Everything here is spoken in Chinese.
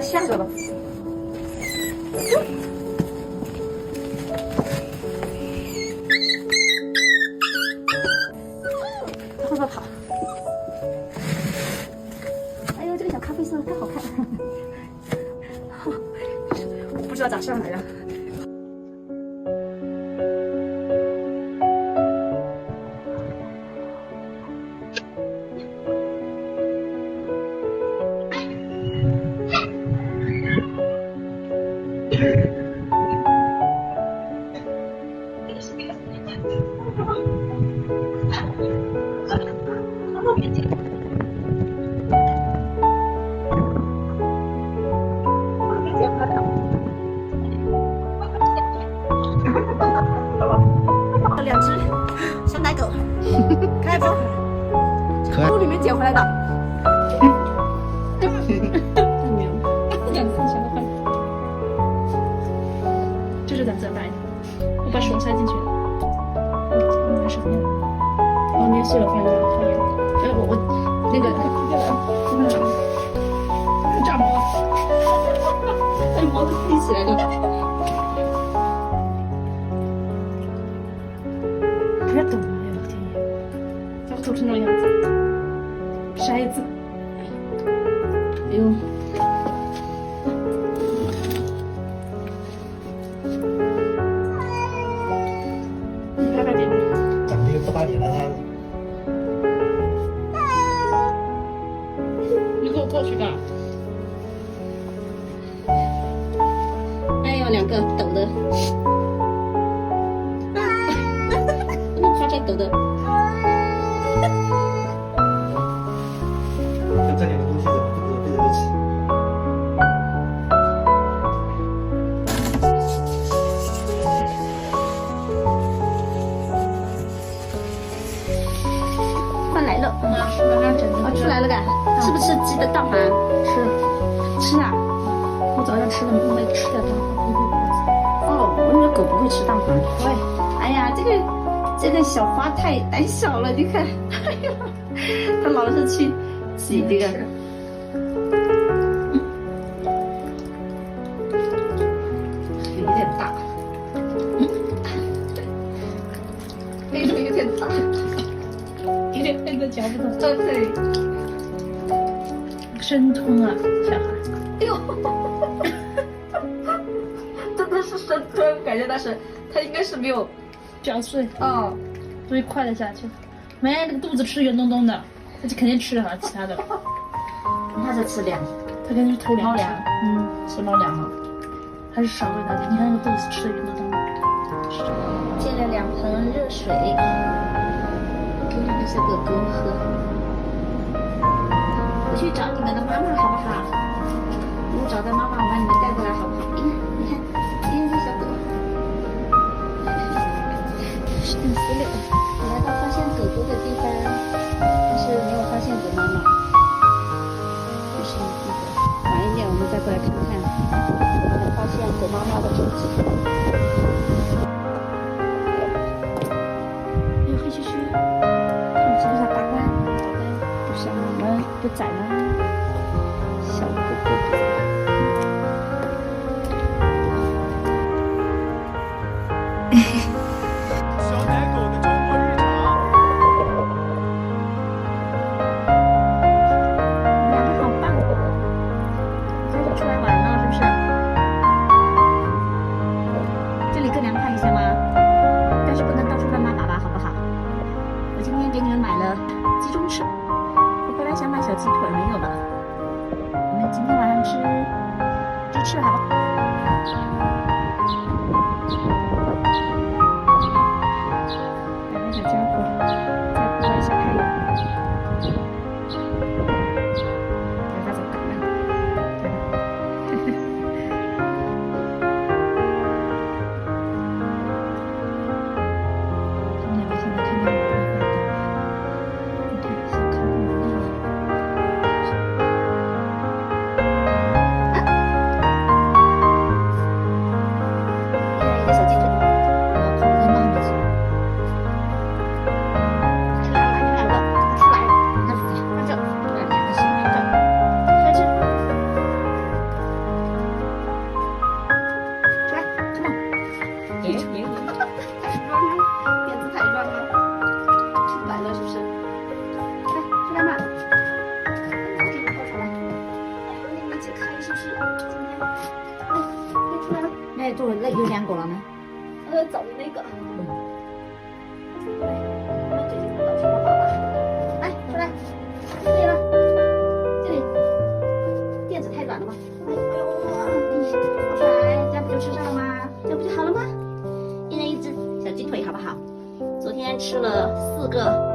香着了。跑跑跑！哎呦，这个小咖啡色太好看了，我不知道咋上来的。两只小奶狗，可爱不？从路里面捡回来的。没有，2、3小的话，就是在这摆的。我把手塞进去了。拿手电。哦，你洗了饭了，讨厌。哎，我那个炸毛，哎，毛都立起来了。别抖，哎呦天爷，咋会抖成那样子？筛子，哎呦，你拍拍点，长这个不打脸的他。你给我过去吧。哎呦，2个抖的。抖的，这2个东西怎么不对得起？饭来了，出来了，吃不吃鸡的蛋黄？吃啊！我早上吃了没吃的蛋黄，哦，我以为狗不会吃蛋黄。会。哎呀，这个小花太胆小了，你看，哎呦，它老是去挤这个。有点大，那个有点大，有点那个嚼不动。对，生吞啊，小孩。哎呦，真的是生吞，感觉它应该是没有。嚼碎哦，所以快了下去。没，那个肚子吃圆咚咚的，那就肯定吃了其他的。他在吃粮，他肯定是偷粮吃。吃猫粮了，还是少喂它的。你看那个肚子吃的圆咚咚的。接了2盆热水，给2个小狗狗喝。我去找你们的妈妈好不好？如果找到妈妈，我把你们带过来好不好？你看，这小狗。10点16，我来到发现狗狗的地方，但是没有发现狗妈妈。这是那个晚一点我们再过来看看，有没有发现狗妈妈的踪迹。哎呦，黑黢黢，看是不是大弯？不像我们不窄吗？小狗狗不窄。鸡腿没有了，我们今天晚上吃鸡翅，好吧？两个小家伙在户外晒太阳，让他走赶慢，对吧？他们两个现在天天往外跑，你看小看不满意了。做那有2个了呢？找的那个。来，我们最近的老小宝宝，来出来，这里了，这里，垫子太软了吧？哎呦，好帅，这样不就吃上了吗？这不就好了吗？一人一只小鸡腿，好不好？昨天吃了4个